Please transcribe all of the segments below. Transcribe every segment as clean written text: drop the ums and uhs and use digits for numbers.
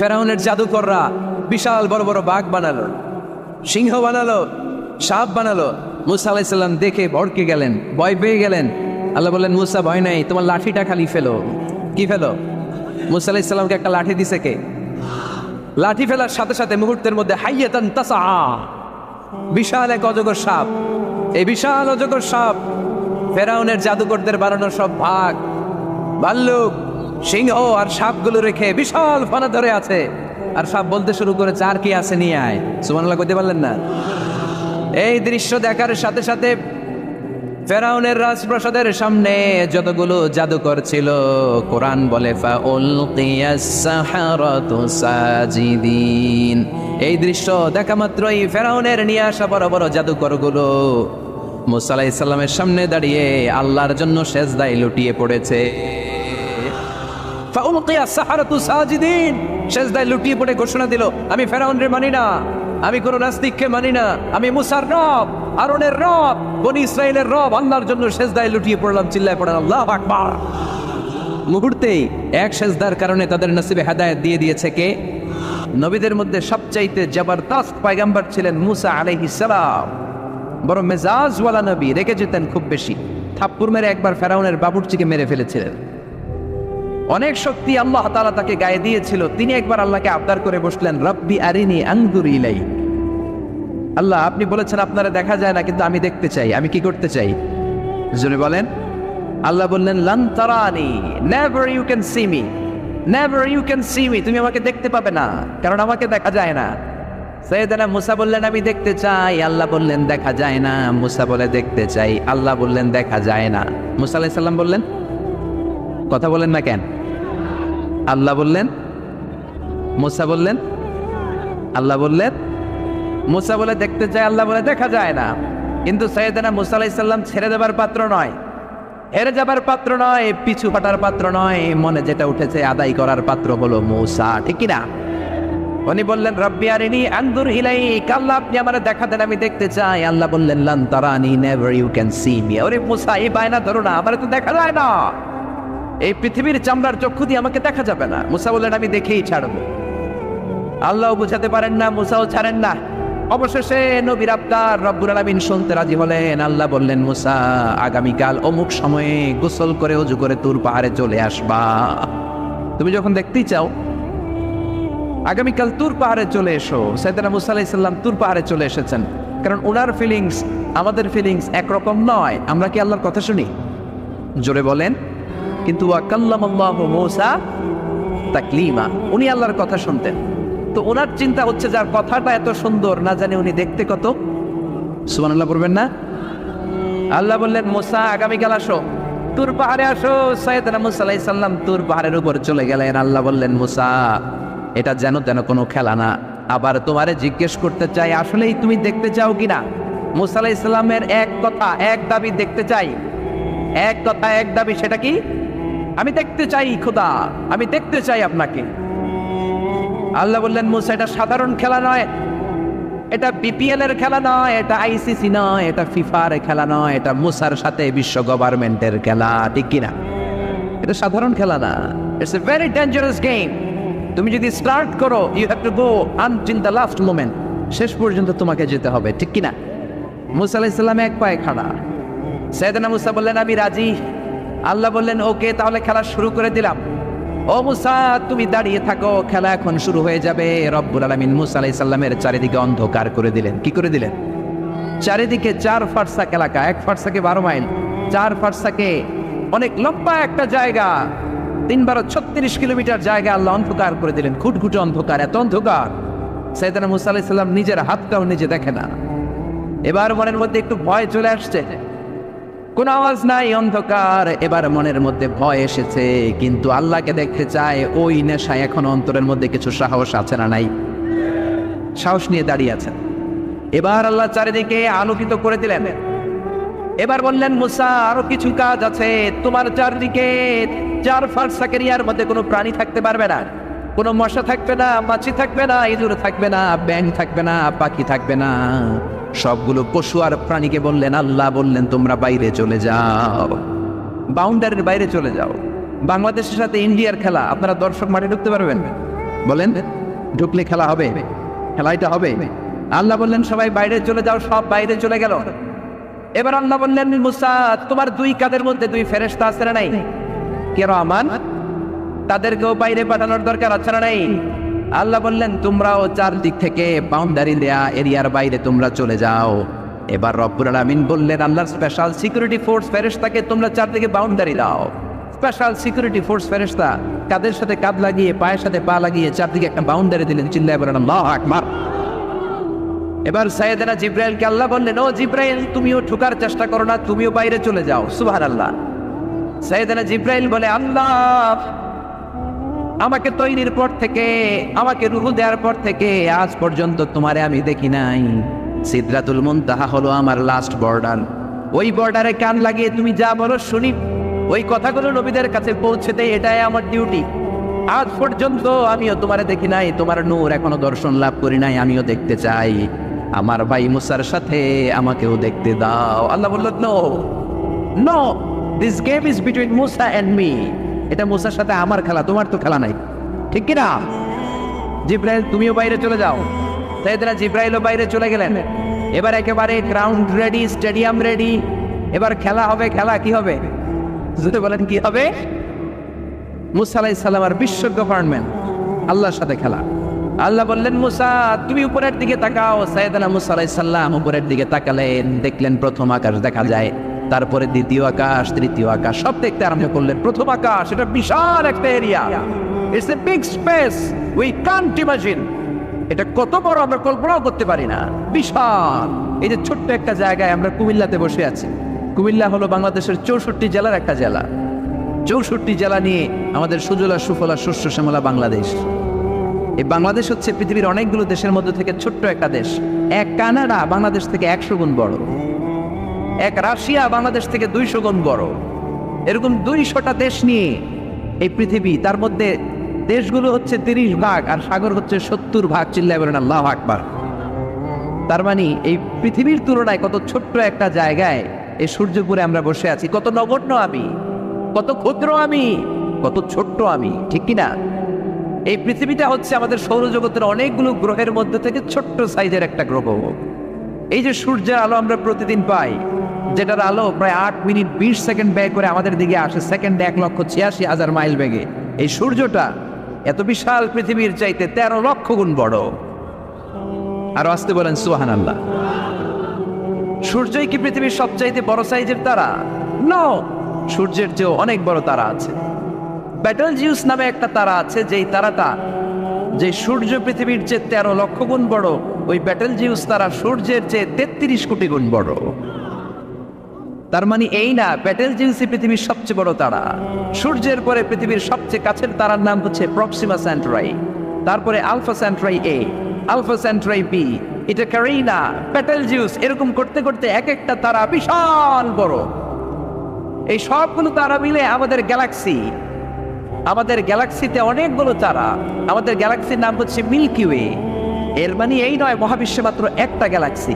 ফেরাউনের জাদুকররা বিশাল বড় বড় বাঘ বানালো, সিংহ বানালো, সাপ বানালো। মুসা আলাইসাল্লাম দেখে ভড়কে গেলেন, ভয় পেয়ে গেলেন। আল্লাহ বললেন, মুসা ভয় নাই, তোমার লাঠিটা খালি ফেলো। কি ফেলো? মুসা আলাইসাল্লামকে একটা লাঠি দিছে কে? লাঠি ফেলার সাথে সাথে মুহূর্তের মধ্যে হাইয়াতান তাসা, বিশাল এক অজগর সাপ। এই বিশাল অজগর সাপ ফেরাউনের জাদুকরদের বানানো সব ভাগ, ভাল্লুক, সিংহ আর সাপগুলো রেখে বিশাল ফানা ধরে আছে। আর সাপ বলতে শুরু করেছে, আর কি আছে নিয়ে আয়। সুবহানাল্লাহ কইতে পারলেন না? এই দৃশ্য দেখার সাথে সাথে ফেরাউনের রাজপ্রাসাদের সামনে যতগুলো জাদুকর ছিল, কোরআন বলে ফাউলকিয়াস সাহারাতু সাজিদিন। এই দৃশ্য দেখা মাত্রই ফেরাউনের নিয়ে আসা বড় বড় জাদুকরগুলো মুসা আলাইহিস সালামের সামনে দাঁড়িয়ে আল্লাহর জন্য সেজদায় লুটিয়ে পড়েছে। ফাউলকিয়াস সাহারাতু সাজিদিন, সেজদায় লুটিয়ে পড়ে ঘোষণা দিল, আমি ফেরাউনরে মানি না, আমি কোন নাস্তিককে মানি না, আমি মুসার রব, আরনের রব, বনি ইসরাইলের রব, আল্লাহর জন্য সেজদায় লুটিয়ে পড়লাম। চিল্লায় পড়েন আল্লাহু আকবার। মুহূর্তেই এক সেজদার কারণে তাদের নসিবে হেদায়েত দিয়ে দিয়েছে কে? নবীদের মধ্যে সবচাইতে জবরদস্ত পয়গম্বর ছিলেন মুসা আলাইহিস সালাম। বড় মেজাজওয়ালা নবী, রেগে যেতেন খুব বেশি। থাপ্পড় মেরে একবার ফেরাউনের বাবুর্চিকে মেরে ফেলেছিলেন। অনেক শক্তি আল্লাহ তাআলা তাকে গায়ে দিয়েছিল। তিনি একবার আল্লাহকে আবদার করে বসলেন, রব্বি আরিনি আনজুর ইলাই। আল্লাহ, আপনি বলেছেন আপনারা দেখা যায় না, কিন্তু আমি দেখতে চাই। আমি কি করতে চাই? জোরে বলেন। আল্লাহ বললেন, লান তারানি, never you can see me, never you can see me. তুমি আমাকে দেখতে পাবে না, কারণ আমাকে দেখা যায় না। সাইয়েদনা মুসা বললেন, আমি দেখতে চাই। আল্লাহ বললেন, দেখা যায় না। মুসা বলে, দেখতে চাই। আল্লাহ বললেন, দেখা যায় না। মুসা আলাইহিস সালাম বললেন, কথা বলেন না কেন? আল্লাহ বললেন, মুসা বললেন, আল্লাহ বললেন, মুসা বলে দেখতে চায়, আল্লাহ বলে দেখা যায় না। কিন্তু সাইয়েদনা মুসা আলাইহিস সালাম ছেড়ে দেবার পাত্র নয়, হেরে যাবার পাত্র নয়, পিছু হটার পাত্র নয়। মনে যেটা উঠেছে আদায় করার পাত্র হলো মুসা, ঠিক কি না? উনি বললেন, রব্বি আরিনি আনজুর ইলাইক, আল্লাহ আপনি আমারে দেখা দেন, আমি দেখতে চাই। আল্লাহ বললেন, লান তারানি, never you can see me. ওরে মুসা, এই বায়না ধরো না, আমারে তো দেখা যায় না, এই পৃথিবীর চামড়ার চক্ষু দিয়ে আমাকে দেখা যাবে না। মুসা বললেন, আমি দেখেই ছাড়বো। আল্লাহ বুঝাতে পারেন না, মুসাও ছাড়েন না। অবশেষে নবীর আবদার রব্বুল আলামিন শুনতে রাজি হলেন। আল্লাহ বললেন, মুসা, আগামীকাল অমুক সময়ে গোসল করে ওযু করে তুর পাহাড়ে চলে আসবা। তুমি যখন দেখতেই চাও, আগামীকাল তুর পাহাড়ে চলে এসো। সাইয়েদনা মুসা আলাইহিস সালাম তুর পাহাড়ে চলে এসেছেন, কারণ ওনার ফিলিংস আমাদের ফিলিংস একরকম নয়। আমরা কি আল্লাহর কথা শুনি? জোরে বলেন। কিন্তু ওয়াকাল্লামাল্লাহু মুসা তাকলিমা, উনি আল্লাহর কথা শুনতেন। তো ওনার চিন্তা হচ্ছে, যার কথাটা এত সুন্দর, না জানি উনি দেখতে কত। সুবহানাল্লাহ বলবেন না? আল্লাহ বললেন, মুসা আগামীকাল আসো, তুর পাহাড়ে আসো। সাইয়েদনা মুসা আলাইহিস সালাম তুর পাহাড়ের উপর চলে গেলেন। আল্লাহ বললেন, মুসা, এটা যেন তেন কোনো খেলা না। আবার তোমারে জিজ্ঞেস করতে চাই, আসলেই তুমি দেখতে চাও কিনা? মুসা আলাইহিস সালামের এক কথা এক দাবি, দেখতে চাই। এক কথা এক দাবি, সেটা কি? আমি দেখতে চাই খোদা, আমি দেখতে চাই আপনাকে। আল্লাহ বললেন, মুসা, এটা সাধারণ খেলা নয়, এটা বিপিএল এর খেলা নয়, এটা আইসিসি নয়, এটা ফিফার খেলা নয়, এটা মুসার সাথে বিশ্ব গভর্নমেন্টের খেলা, ঠিক কিনা? এটা সাধারণ খেলা না, it's a very dangerous game. তুমি যদি স্টার্ট করো, you have to go until the last moment, শেষ পর্যন্ত তোমাকে যেতে হবে, ঠিক কিনা? মুসা আলাইহিস সালাম এক পায়ে খাড়া। সাইয়েদনা মুসা বললেন, আমি রাজি। আল্লাহ বললেন, ওকে, তাহলে খেলা শুরু করে দিলাম। ও মুসা, তুমি দাঁড়িয়ে থাকো, খেলা এখন শুরু হয়ে যাবে। রব্বুল আলামিন মুসা আলাইহিস সালামের চারিদিকে অন্ধকার করে দিলেন। কি করে দিলেন? চারিদিকে 4 ফারসাক এলাকা, 1 ফারসাকে 12 মাইল, 4 ফারসাকে অনেক লম্বা একটা জায়গা, 3×36 কিলোমিটার জায়গা আল্লাহ অন্ধকার করে দিলেন। খুটখুটে অন্ধকার, এত অন্ধকার সাইয়েদনা মুসা আলাইহিস সালাম নিজের হাতটাও নিজে দেখে না। এবার মনের মধ্যে একটু ভয় চলে আসছে, কোন আওয়াজ নাই, অন্ধকার। এবার মনের মধ্যে ভয় এসেছে, কিন্তু আল্লাহকে দেখতে চায়। ওই নেশায় এখন অন্তরের মধ্যে কিছু সাহস আছে না নাই? সাহস নিয়ে দাঁড়িয়ে আছেন। এবার আল্লাহ চারিদিকে আলোকিত করে দিলেন। এবার বললেন, মুসা, আরো কিছু কাজ আছে। তোমার চারদিকে 4 ফারসাক এরিয়ার মধ্যে কোনো প্রাণী থাকতে পারবে না, কোনো মশা থাকবে না, মাছি থাকবে না, ইঁদুর থাকবে না, ব্যাঙ থাকবে না, পাখি থাকবে না। সবগুলো পশু আর প্রাণীকে বললেন, আল্লাহ বললেন, তোমরা বাইরে চলে যাও, বাউন্ডারির বাইরে চলে যাও। বাংলাদেশের সাথে ইন্ডিয়ার খেলা, আপনারা দর্শক মাঠে ঢুকতে পারবেন? বলেন, ঢুকলে খেলা হবে? খেলাইটা হবে? আল্লাহ বললেন সবাই বাইরে চলে যাও, সব বাইরে চলে গেল। এবার আল্লাহ বললেন মুসা, তোমার দুই কাঁধের মধ্যে দুই ফেরেশতা আছে না নাই? কিরামান, তাদেরকেও বাইরে পাঠানোর দরকার আছে না নাই? আল্লাহ বললেন তোমরাও চারদিক থেকে বাউন্ডারি দেয়া এরিয়ার বাইরে তোমরা চলে যাও। এবার রব্বুল আলামিন বললেন আল্লাহর স্পেশাল সিকিউরিটি ফোর্স ফেরেশতাকে তোমরা চারদিকে বাউন্ডারি দাও। স্পেশাল সিকিউরিটি ফোর্স ফেরেশতা কাদের সাথে কাঁধ লাগিয়ে পায়ের সাথে পা লাগিয়ে চারদিকে একটা বাউন্ডারি দিলেন। চিল্লায় বলেন আল্লাহু আকবার। এবার সাইয়েদনা জিব্রাইলকে আল্লাহ বললেন, ও জিব্রাইল, তুমিও ঢোকার চেষ্টা করো না, তুমিও বাইরে চলে যাও। সুবহানাল্লাহ। সাইয়েদনা জিব্রাইল বলে, আল্লাহ আমাকে তৈরির পর থেকে, আমাকে রূহ দেওয়ার পর থেকে আজ পর্যন্ত তোমারে আমি দেখি নাই। সিদরাতুল মুনতাহা হলো আমার লাস্ট বর্ডার। ওই বর্ডারে কান লাগিয়ে তুমি যা বলো শুনি, ওই কথাগুলো নবীদের কাছে পৌঁছে দেয়, এটাই আমার ডিউটি। আজ পর্যন্ত আমিও তোমারে দেখি নাই, তোমার নূর এখনো দর্শন লাভ করি নাই, আমিও দেখতে চাই। আমার ভাই মুসার সাথে আমাকেও দেখতে দাও। আল্লাহ বলল, no no, this game is between মুসা এন্ড মি। এটা মুসার সাথে আমার খেলা, তোমার তো খেলা নাই, ঠিক কিনা? জিব্রাইল তুমিও বাইরে চলে যাও। সাইয়েদনা জিব্রাইলও বাইরে চলে গেলেন। এবার একেবারে গ্রাউন্ড রেডি, স্টেডিয়াম রেডি। এবার খেলা হবে। খেলা কি হবে? যদি বলেন কি হবে? মুসা আলাইহিস সালাম আর বিশ্ব গভর্নমেন্ট, আল্লাহর সাথে খেলা। আল্লাহ বললেন মুসা তুমি উপরের দিকে তাকাও। সাইয়েদনা মুসা আলাইহিস সালাম উপরের দিকে তাকালেন, দেখলেন প্রথম আকাশ দেখা যায়, তারপরে দ্বিতীয় আকাশ, তৃতীয় আকাশ, সব দেখতে আরম্ভ করলেন। প্রথম আকাশ, এটা বিশাল একটা area, it's a big space, we can't imagine. এটা কত বড় আমরা কল্পনাও করতে পারি না, বিশাল। এই যে ছোট্ট একটা জায়গায় আমরা কুমিল্লাতে বসে আছি। কুমিল্লা হলো বাংলাদেশের 64 জেলার একটা জেলা। 64 জেলা নিয়ে আমাদের সুজলা সুফলা শস্য শ্যামলা বাংলাদেশ। এই বাংলাদেশ হচ্ছে পৃথিবীর অনেকগুলো দেশের মধ্যে থেকে ছোট্ট একটা দেশ। এক কানাডা বাংলাদেশ থেকে 100 গুণ বড়, এক রাশিয়া বাংলাদেশ থেকে 200 গুণ বড়। এরকম 200টা দেশ নিয়ে এই পৃথিবী, তার মধ্যে দেশগুলো হচ্ছে 30 ভাগ আর সাগর হচ্ছে 70 ভাগ। চিল্লায় বলেন আল্লাহু আকবার। তার মানে এই পৃথিবীর তুলনায় কত ছোট্ট একটা জায়গায় এই সূর্যপুরে আমরা বসে আছি। কত নগণ্য আমি, কত ক্ষুদ্র আমি, কত ছোট্ট আমি, ঠিক কিনা? এই পৃথিবীটা হচ্ছে আমাদের সৌরজগতের অনেকগুলো গ্রহের মধ্যে থেকে ছোট্ট সাইজের একটা গ্রহ। এই যে সূর্যের আলো আমরা প্রতিদিন পাই, যেটার আলো প্রায় 8 মিনিট 20 সেকেন্ড ব্যয় করে আমাদের দিকে আসে, সেকেন্ডে 1,86,000 মাইল বেগে। এই সূর্যটা এত বিশাল পৃথিবীর চাইতে 13 লক্ষ গুণ বড়। আর আসতে বলেন সুবহানাল্লাহ। সূর্যই কি পৃথিবীর সবচাইতে বড় সাইজের তারা? নো, সূর্যের চেয়েও অনেক বড় তারা আছে। ব্যাটেলজিউস নামে একটা তারা আছে, যেই তারাটা, যে সূর্য পৃথিবীর চেয়ে 13 লক্ষ গুণ বড়, ওই ব্যাটেলজিউস তারা সূর্যের চেয়ে 33 কোটি গুণ বড়। তার মানে এই না, ব্যাটেলজিউসই পৃথিবীর সবচেয়ে বড় তারা। সূর্যের পরে পৃথিবীর সবচেয়ে কাছের তারার নাম হচ্ছে প্রক্সিমা সেন্টরাই, তারপরে আলফা সেন্টরাই এ, আলফা সেন্টরাই বি, এটা ক্যারিনা, ব্যাটেলজিউস, এরকম করতে করতে এক একটা তারা বিশাল বড়। এই সবগুলো তারা মিলে আমাদের গ্যালাক্সি। আমাদের গ্যালাক্সিতে অনেকগুলো তারা। আমাদের গ্যালাক্সির নাম হচ্ছে মিল্কি ওয়ে। এর মানে এই নয় মহাবিশ্বে মাত্র একটা গ্যালাক্সি।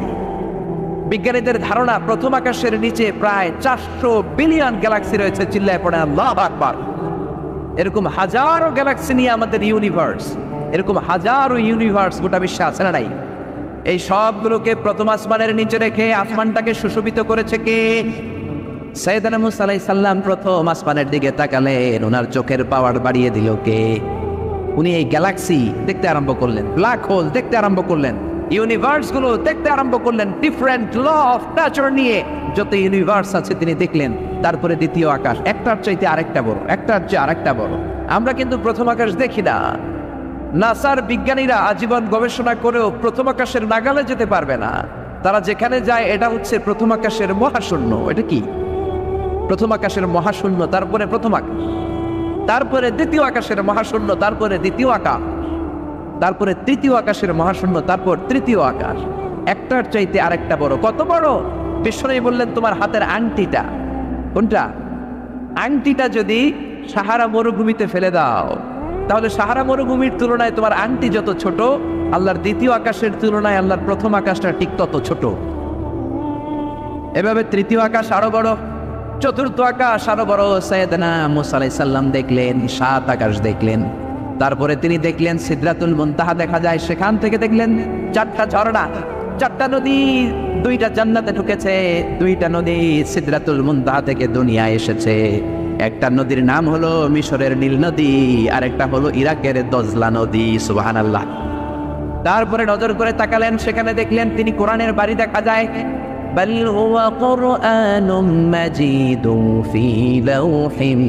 বিজ্ঞানীদের ধারণা প্রথম আকাশের নিচে প্রায় 400 বিলিয়ন গ্যালাক্সি রয়েছে। চিল্লায় পড়ে আল্লাহু আকবার। এরকম হাজারো গ্যালাক্সি নিয়ে আমাদের ইউনিভার্স, এরকম হাজারো ইউনিভার্স গোটা বিশ্বে আছে না নাই? এই সবগুলোকে প্রথম আসমানের নিচে রেখে আসমানটাকে সুশোভিত করেছে কে? সাইয়েদনা মুসা আলাইহিস সালাম প্রথম আসমানের দিকে তাকালেন, ওনার চোখের পাওয়ার বাড়িয়ে দিল কে? উনি এই গ্যালাক্সি দেখতে আরম্ভ করলেন, ব্ল্যাক হোল দেখতে আরম্ভ করলেন, ইউনিভার্স গুলো দেখতে আরম্ভ করলেন, ডিফারেন্ট ল অফ নেচার নিয়ে যত ইউনিভার্স আছে তিনি দেখলেন। তারপরে দ্বিতীয় আকাশ, একটার চাইতে আরেকটা বড়, একটার চেয়ে আরেকটা বড়। আমরা কিন্তু প্রথম আকাশ দেখি না। নাসার বিজ্ঞানীরা আজীবন গবেষণা করেও প্রথম আকাশের নাগালে যেতে পারবে না। তারা যেখানে যায় এটা হচ্ছে প্রথম আকাশের মহাশূন্য। এটা কি? প্রথম আকাশের মহাশূন্য, তারপরে প্রথম আকাশ, তারপরে দ্বিতীয় আকাশের মহাশূন্য, তারপরে দ্বিতীয় আকাশ, তারপরে তৃতীয় আকাশের মহাশূন্য, তারপর তৃতীয় আকাশ। একটার চাইতে আরেকটা বড়। কত বড়? বিশ্বনবী বললেন তোমার হাতের আংটিটা, কোনটা? আংটিটা যদি সাহারা মরুভূমিতে ফেলে দাও, তাহলে সাহারা মরুভূমির তুলনায় তোমার আংটি যত ছোট, আল্লাহর দ্বিতীয় আকাশের তুলনায় আল্লাহর প্রথম আকাশটা ঠিক তত ছোট। এভাবে তৃতীয় আকাশ আরো বড়, চতুর্থ আকাশ আরো বড়। সাইয়েদনা মুসা আলাইহিস সালাম দেখলেন 7 আকাশ দেখলেন। তারপরে তিনি দেখলেন সিদরাতুল মুনতাহা দেখা যায়, সেখান থেকে দেখলেন 4টা ঝর্ণা, 4টা নদী, 2টা জান্নাতে ঢুকেছে, 2টা নদী সিদরাতুল মুনতাহা থেকে দুনিয়ায় এসেছে। একটা নদীর নাম হলো মিশরের নীল নদী, আর একটা হলো ইরাকের দজলা নদী। সুবহানাল্লাহ। তারপরে নজর করে তাকালেন, সেখানে দেখলেন তিনি কোরআনের বাড়ি দেখা যায়। বাল হুয়া কুরআনুম মাজিদুন ফি লাউহিম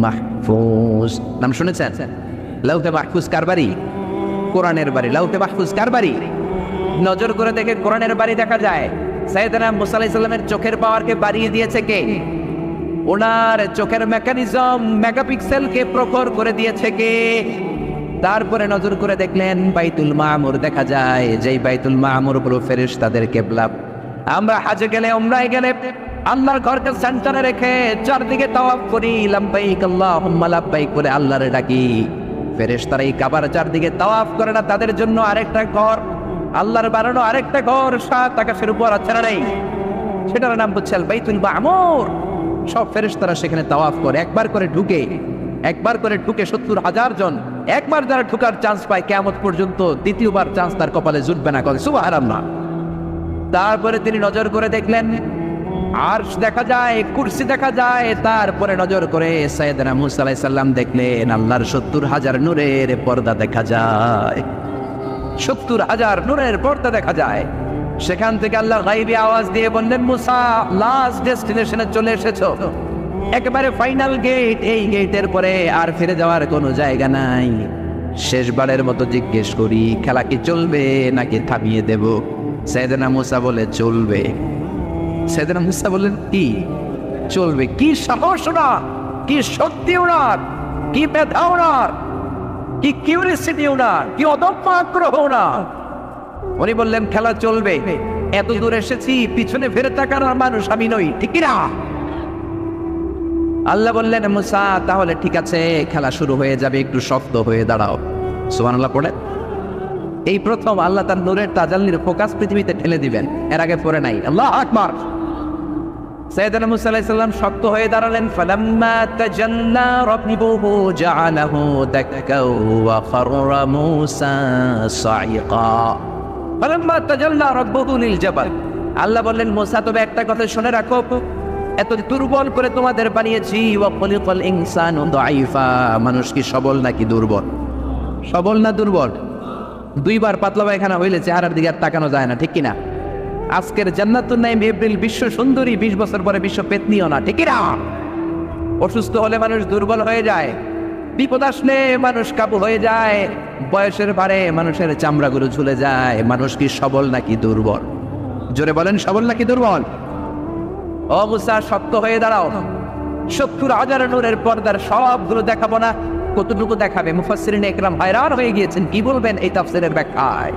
মাহফুজ। নাম শুনেছেন? লাউহে মাহফুজ কার বাড়ি? কোরআনের বাড়ি। লাউহে মাহফুজ কার বাড়ি? নজর করে দেখে কোরআনের বাড়ি দেখা যায়। সাইয়েদনা মুসা আলাইহিস সালামের চোখের পাওয়ারকে বাড়িয়ে দিয়েছে কে? ওনার চোখের মেকানিজম, মেগাপিক্সেলকে প্রখর করে দিয়েছে কে? তারপরে নজর করে দেখলেন বাইতুল মামুর দেখা যায়, যেই বাইতুল মামুর হলো ফেরেশতাদের কিবলা। আমরা হাজে গেলে, উমরায় গেলে আল্লাহর ঘরকে সেন্টারে রেখে চারদিকে তাওয়াফ করি, লাব্বাইক আল্লাহুম্মা লাব্বাইক বলে আল্লাহরে ডাকি। ফেরেশতারা এই কাবার চারদিকে তাওয়াফ করে না, তাদের জন্য আরেকটা ঘর, আল্লাহর বানানো আরেকটা ঘর 7 আকাশের উপর আছে না নেই? সেটার নাম হচ্ছে আল বাইতুল মামুর। সব ফেরেশতারা সেখানে তাওয়াফ করে, একবার করে ঢুকে 70,000 জন। একবার যারা ঢুকার চান্স পায় কিয়ামত পর্যন্ত দ্বিতীয়বার চান্স তার কপালে জুটবে না। সুবহানাল্লাহ। তারপরে তিনি নজর করে দেখলেন আরশ দেখা যায়, কুরসি দেখা যায়। তারপরে নজর করে সাইয়েদনা মুসা আলাইহিস সালাম দেখলেন আল্লাহর 70,000 নূরের পর্দা দেখা যায়। 70,000 নূরের পর্দা দেখা যায়। সেখান থেকে আল্লাহ গায়বী আওয়াজ দিয়ে বললেন, মুসা লাস্ট ডেস্টিনেশনে চলে এসেছো, একেবারে ফাইনাল গেট। এই গেটের পরে আর ফিরে যাওয়ার কোনো জায়গা নাই। শেষবারের মতো জিজ্ঞেস করি, খেলা কি চলবে নাকি থামিয়ে দেব? সাইয়েদনা মুসা বলে চলবে। সাইয়েদনা মুসা বললেন কি চলবে? কি সাহস ওনার, কি শক্তি ওনার, কি মেধা ওনার, কি কিউরিসিটি ওনার, কি অদম্য আগ্রহ ওনার। উনি বললেন খেলা চলবে। এত দূর এসেছি, পিছনে ফিরে তাকানোর মানুষ আমি নই, ঠিক না? আল্লাহ বললেন মুসা তাহলে ঠিক আছে, খেলা শুরু হয়ে যাবে, একটু শক্ত হয়ে দাঁড়াও। সুবহানাল্লাহ পড়ে। এই প্রথম আল্লাহ তার নূরের তাজাল্লির ফোকাস পৃথিবীতে ঠেলে দিবেন, এর আগে পড়ে নাই। আল্লাহু আকবার। সাইয়েদনা মুসা আলাইহিস সালাম শক্ত হয়ে দাঁড়ালেন। ফালাম্মা তাজাল্লা রাব্বুহু জাআলাহু দাক্কাও ওয়া খাররা মুসা সাইকা। ফালাম্মা তাজাল্লা রাব্বুহু লিল জাবাল। আল্লাহ বললেন মুসা তবে একটা কথা শুনে রাখো, এত দুর্বল করে তোমাদের বানিয়েছি। ওয়া খলিকাল ইনসানু দাঈফা। মানুষ কি সবল নাকি দুর্বল? সবল না দুর্বল? 2বার পাতলা পায়খানা হইলে চেহারার দিকে আর তাকানো যায় না, ঠিক কিনা? আজকের জান্নাতুন নাঈম এপ্রিল বিশ্ব সুন্দরী, 20 বছর পরে বিশ্ব পেতনিও না, ঠিক কিনা? অসুস্থ হলে মানুষ দুর্বল হয়ে যায়, বিপদ আসলে মানুষ কাবু হয়ে যায়, বয়সের ভারে মানুষের চামড়াগুলো ঝুলে যায়। মানুষ কি সবল নাকি দুর্বল? জোরে বলেন, সবল নাকি দুর্বল? ও মুসা শক্ত হয়ে দাঁড়াও। 70,000 নূরের পর্দার সবগুলো দেখাবো না, কতটুকু দেখাবে? মুফাসসিরিন ইকরাম হায়রান হয়ে গিয়েছেন, কি বলবেন এই তাফসীরের ব্যাখ্যায়।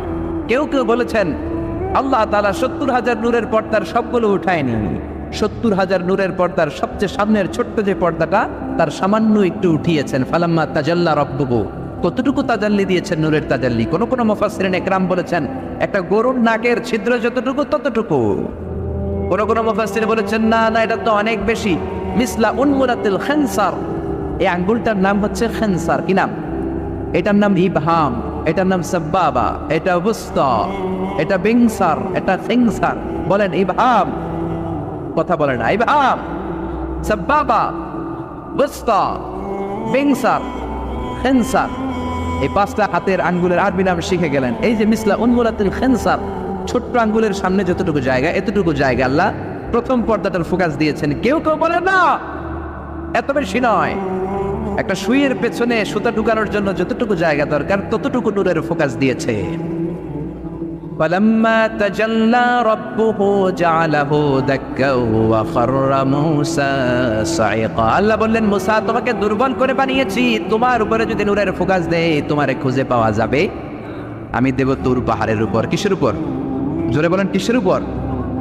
কেউ কেউ বলেছেন আল্লাহ তাআলা 70,000 নূরের পর্দার সবগুলো উঠায়নি, 70,000 নূরের পর্দার সবচেয়ে সামনের ছোট্ট যে পর্দাটা তার সামান্য একটু উঠিয়েছেন। ফালাম্মা তাজাল্লা রাব্বুহু। কতটুকু তাজাল্লি দিয়েছেন নূরের তাজাল্লি? কোন কোন মুফাসসিরিন ইকরাম বলেছেন একটা গরুর নাকের ছিদ্র যতটুকু ততটুকু। কোন কোন মুফাসসির বলেছেন না না, এটা তো অনেক বেশি। মিসলা উনমুরাতিল খানসার। এই আঙ্গুলটার নাম হচ্ছে খানসার। কি নাম? এটার নাম ইবহাম, এটার নাম সাব্বাবা, এটা বুস্তা, এটা বিংসার, এটা সিংসার। বলেন ইবহাম, কথা বলেন না। ইবহাম, সাব্বাবা, বুস্তা, বিংসার, খানসার, এই 5টা হাতের আঙ্গুলের আরবি নাম শিখে গেলেন। এই যে মিসলা উনমুরাতিল খানসার, ছোট্ট আঙ্গুলের সামনে যতটুকু জায়গা, এতটুকু জায়গা আল্লাহ প্রথম পর্দাটার ফোকাস দিয়েছেন। কেউ কেউ বলে না এত বেশি নয়, একটা সুইয়ের পেছনে সুতা ঢুকানোর জন্য যতটুকু জায়গা দরকার ততটুকু নূরের ফোকাস দিয়েছে। ফালাম্মা তাজাল্লা রাব্বুহু জাআলাহু দাক্কাও ওয়া খাররা মূসা সাইকা। আল্লাহ বললেন মুসা তোমাকে দুর্বল করে বানিয়েছি, তোমার উপরে যদি নূরের ফোকাস দেই তোমারে খুঁজে পাওয়া যাবে। আমি দেব তুর পাহাড়ের উপর। কিসের উপর? জোরে বলেন কিসের উপর?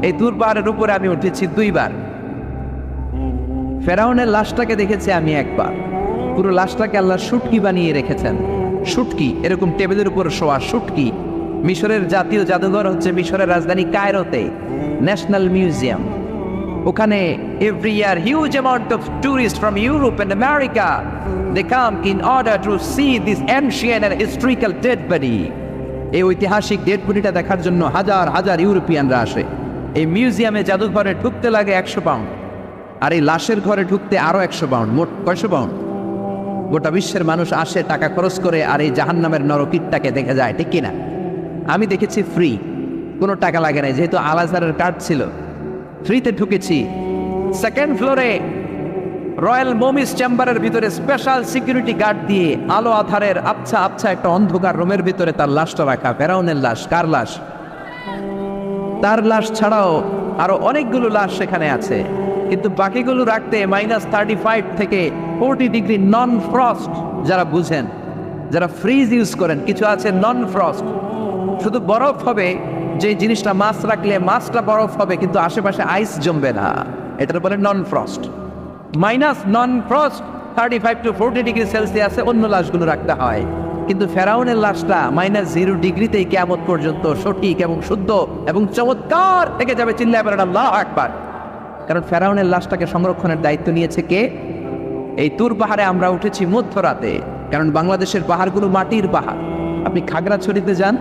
এই তুর পাহাড়ের উপরে আমি উঠেছি 2বার। ফেরাউনের লাশটাকে দেখেছি আমি একবার। পুরো লাশটাকে আল্লাহ শুটকি বানিয়ে রেখেছেন। শুটকি, এরকম টেবিলের উপর শোয়া শুটকি। মিশরের জাতীয় জাদুঘর হচ্ছে মিশরের রাজধানী কায়রোতে, ন্যাশনাল মিউজিয়াম। ওখানে every year huge amount of tourists from Europe and America, they come in order to see this ancient and historical dead body. এই ঐতিহাসিক ডেড বডিটা দেখার জন্য হাজার হাজার ইউরোপিয়ানরা আসে। এই মিউজিয়ামে জাদুঘরে ঢুকতে লাগে 100 পাউন্ড, আর এই লাশের ঘরে ঢুকতে আরো 100 পাউন্ড, মোট 100 পাউন্ড। গোটা বিশ্বের মানুষ আসে টাকা খরচ করে আর এই জাহান্নামের নরকীটটাকে দেখে যায়, ঠিক কিনা? আমি দেখেছি ফ্রি, কোনো টাকা লাগে নাই, যেহেতু আল-আজহারের কার্ড ছিল, ফ্রিতে ঢুকেছি। সেকেন্ড ফ্লোরে রয়্যাল মমিস চেম্বারের ভিতরে স্পেশাল সিকিউরিটি গার্ড দিয়ে আলো আধারের আবছা আবছা একটা অন্ধকার রুমের ভিতরে তার লাশটা রাখা। ফেরাউনের লাশ। কার লাশ? তার লাশ ছাড়াও আরো অনেকগুলো লাশ সেখানে আছে, কিন্তু বাকিগুলো রাখতে -35 থেকে 40 ডিগ্রি নন ফ্রস্ট। যারা বুঝেন, যারা ফ্রিজ ইউজ করেন, কিছু আছে নন ফ্রস্ট, শুধু বরফ হবে, যে জিনিসটা মাছ রাখলে মাছটা বরফ হবে কিন্তু আশেপাশে আইস জমবে না, এটার বলে non frost. Non frost 35 to 40 degree সেলসিয়াসে অন্য লাশগুলো রাখতে হয়, কিন্তু ফেরাউনের লাশটা -0 ডিগ্রিতেই কিয়ামত পর্যন্ত সঠিক এবং শুদ্ধ এবং চমৎকার থেকে যাবে। চিল্লায় বলেন আল্লাহু আকবার। কারণ ফেরাউনের লাশটাকে সংরক্ষণের দায়িত্ব নিয়েছে কে? এই তুর পাহাড়ে আমরা উঠেছি মধ্যরাতে, কারণ বাংলাদেশের পাহাড়গুলো মাটির পাহাড়। আপনি খাগড়াছড়িতে যান,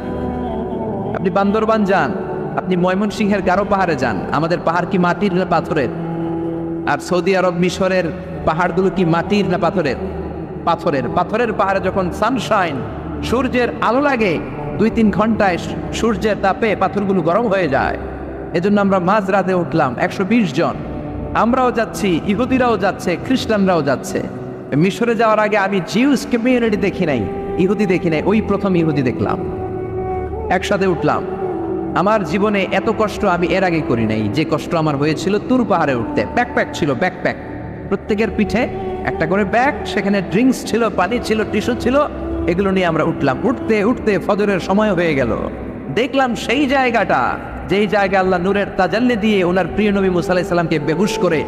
আপনি বান্দরবান যান, আপনি ময়মনসিংহের গারো পাহাড়ে যান, আমাদের পাহাড় কি মাটির না পাথরের? আর সৌদি আরব মিশরের পাহাড়গুলো কি মাটির না পাথরের? পাথরের। পাথরের পাহাড়ে যখন সানশাইন, সূর্যের আলো লাগে, 2-3 ঘন্টায় সূর্যের তাপে পাথরগুলো গরম হয়ে যায়। এজন্য আমরা মাঝ রাতে উঠলাম, 120 জন। আমরাও যাচ্ছি, ইহুদিরাও যাচ্ছে, খ্রিস্টানরাও যাচ্ছে। মিশরে যাওয়ার আগে আমি জিউস কমিউনিটি দেখি নাই, ইহুদি দেখি নাই, ওই প্রথম ইহুদি দেখলাম। একসাথে উঠলাম। আমার জীবনে এত কষ্ট আমি এর আগে করি নাই, যে কষ্ট আমার হয়েছিল তুর পাহাড়ে উঠতে। ব্যাকপ্যাক ছিল, ব্যাকপ্যাক, প্রত্যেকের পিঠে একটা করে ব্যাগ, সেখানে ড্রিঙ্কস ছিল, পানি ছিল, টিস্যু ছিল, এগুলো নিয়ে আমরা উঠলাম। উঠতে উঠতে ফজরের সময় হয়ে গেল। দেখলাম সেই জায়গাটা, যেই জায়গা আল্লাহ নূরের তাজাল্লি দিয়ে ওনার প্রিয় নবী মুসা আলাইহিস সালামকে বেহুশ করে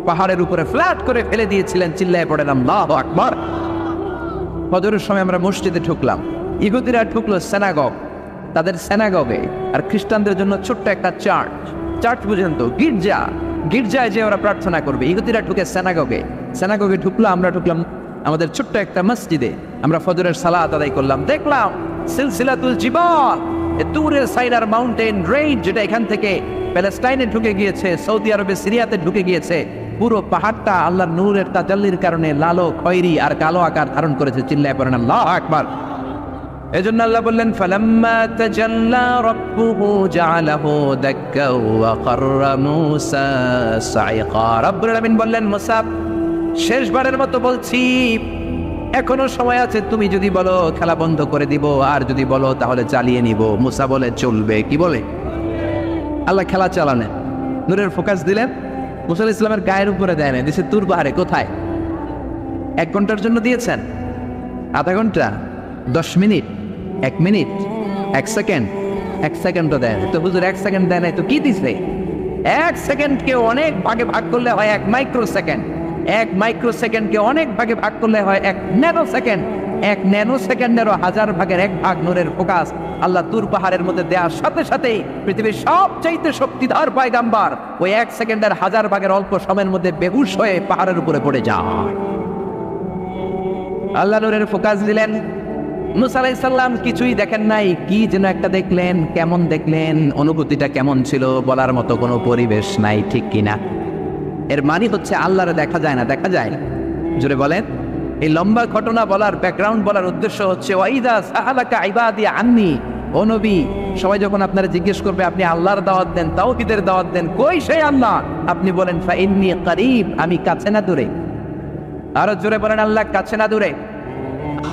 পাহাড়ের উপরে ফ্ল্যাট করে ফেলে দিয়েছিলেন। চিল্লায় পড়েন আল্লাহু আকবার। ফজরের সময় আমরা মসজিদে ঢুকলাম, ইহুদিরা ঢুকলো সিনাগগ, তাদের সিনাগগে, আর খ্রিস্টানদের জন্য ছোট্ট একটা চার্চ। চার্চ বুঝেন তো, গির্জা। গির্জায় যে ওরা প্রার্থনা করবে, ইহুদিরা ঢুকে সিনাগগে। সিনাগগে ঢুকলো, আমরা ঢুকলাম আমাদের ছোট্ট একটা মসজিদে। আমরা ফজরের সালাত আদায় করলাম। দেখলাম সিলসিলাতুল জিবাল, তুরের সাইনার মাউন্টেন রেঞ্জ, যেটা এখান থেকে প্যালেস্টাইনে ঢুকে গিয়েছে, সৌদি আরবে, সিরিয়াতে ঢুকে গিয়েছে। পুরো পাহাড়টা আল্লাহর নূরের তাজাল্লির কারণে লালো, খয়েরি আর কালো আকার ধারণ করেছে। চিল্লায় পড়েন আল্লাহু আকবার। এজন্য আল্লাহ বললেন ফালাম্মা তাজাল্লা রাব্বুহু জাআলাহু দাক্কা ওয়া খাররা মূসা সাইকা। রব্বুল আলামিন বললেন, মুসা, শেষবারের মতো বলছি, এখনো সময় আছে, তুমি যদি বলো খেলা বন্ধ করে দিব, আর যদি বলো তাহলে চালিয়ে নিব। মুসা বলে চলবে। কি বলে? আল্লাহ খেলা চালানেন। নূরের ফোকাস দিলেন, মুসা আলাইহিস সালামের গায়ের উপরে দেয় না, দিয়েছে তুর পাহাড়ে। কোথায়? 1 ঘন্টার জন্য দিয়েছেন, আধা ঘন্টা, 10 মিনিট, 1 মিনিট, 1 সেকেন্ড, 1 সেকেন্ডও দেয় না। তো হুজুর 1 সেকেন্ড দেয় নাই তো কি দিছে? 1 সেকেন্ডকে অনেক ভাগে ভাগ করলে হয় 1 মাইক্রো সেকেন্ড। 1 মাইক্রো সেকেন্ডকে অনেক ভাগে ভাগ করলে হয় 1 ন্যানো সেকেন্ড। 1 ন্যানো সেকেন্ডেরও 1000 ভাগের 1 ভাগ নূরের ফোকাস আল্লাহ তুর পাহাড়ের মধ্যে দেওয়ার সাথে সাথেই পৃথিবীর সবচাইতে শক্তিধর পয়গাম্বার ওই 1 সেকেন্ডের 1000 ভাগের অল্প সময়ের মধ্যে বেহুশ হয়ে পাহাড়ের উপরে পড়ে যায়। আল্লাহ নূরের ফোকাস দিলেন। মুসা আলাইহিস সালাম কিছুই দেখেন নাই, কি যেন একটা দেখলেন। কেমন দেখলেন? অনুভূতিটা কেমন ছিল বলার মতো কোনো পরিবেশ নাই, ঠিক কিনা? এর মানে হচ্ছে আল্লাহরে দেখা যায় না, দেখা যায় না। জোরে বলেন। এই লম্বা ঘটনা বলার, ব্যাকগ্রাউন্ড বলার উদ্দেশ্য হচ্ছে ওয়াইদা সাআলাকা ইবাদি আন্নি, ও নবী, সবাই যখন আপনারা জিজ্ঞেস করবে আপনি আল্লাহর দাওয়াত দেন, তাওহীদের দাওয়াত দেন, কই সেই আল্লাহ? আপনি বলেন ফা ইন্নী করিব, আমি কাছে না দূরে। আরো জোরে বলেন আল্লাহ কাছে না দূরে।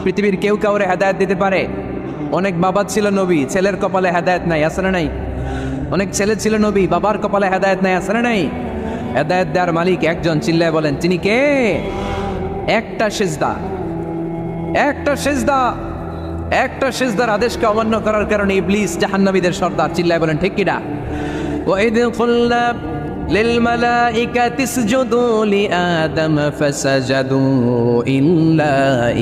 পৃথিবীর কেউ কাউরে হেদায়েত দিতে পারে? অনেক বাবা ছিল নবী, ছেলের কপালে হেদায়েত নাই, আছে না নাই? অনেক ছেলে ছিল নবী, বাবার কপালে হেদায়েত নাই, আছে না নাই? হেদায়েত দেওয়ার মালিক একজন। চিল্লায় বলেন তিনি কে? একটা সিজদা, একটা সিজদা, একটা সিজদার আদেশকে অমান্য করার কারণে ইবলিস জাহান্নামীদের সর্দার। চিল্লায় বলেন ঠিক কিনা? ওয়াইদ কুল্লা للملائكة اسجدوا لآدم فسجدوا إلا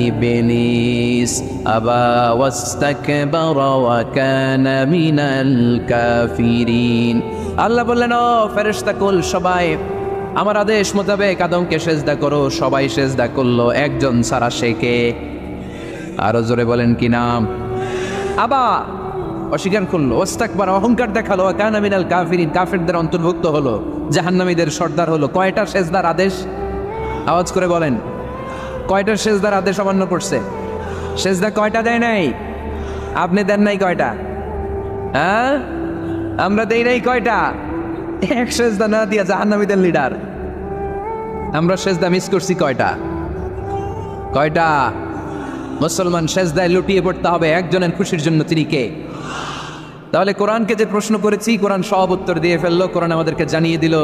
إبليس أبى واستكبر وكان من الكافرين আল্লাহ বললেন, ও ফেরেশতা কুল সবাই আমার আদেশ মোতাবেক আদমকে সেজদা করো। সবাই সেজদা করলো, একজন ছাড়া, সে কে? আরো জোরে বলেন কি নাম? আবা, অস্বীকার করলো, ওয়াস্তাকবার, অহংকার দেখালো, কানা মিনাল কাফিরিন, কাফিরদের অন্তর্ভুক্ত হলো, জাহান্নামীদের সর্দার হলো। কয়টা সেজদার আদেশ? আওয়াজ করে বলেন, কয়টা সেজদার আদেশ অমান্য করছে? সেজদা কয়টা দেয় নাই? আপনি দেন নাই কয়টা? হ্যাঁ, আমরা দেই নাই কয়টা? এক সেজদা না দিয়া জাহান্নামীদের লিডার। আমরা সেজদা মিস করছি কয়টা? কয়টা? মুসলমান সেজদায় লুটিয়ে পড়তে হবে একজনের খুশির জন্য, তিনি কে? তাহলে কোরআনকে যে প্রশ্ন করেছি, কোরআন সব উত্তর দিয়ে ফেললো। কোরআন আমাদেরকে জানিয়ে দিল,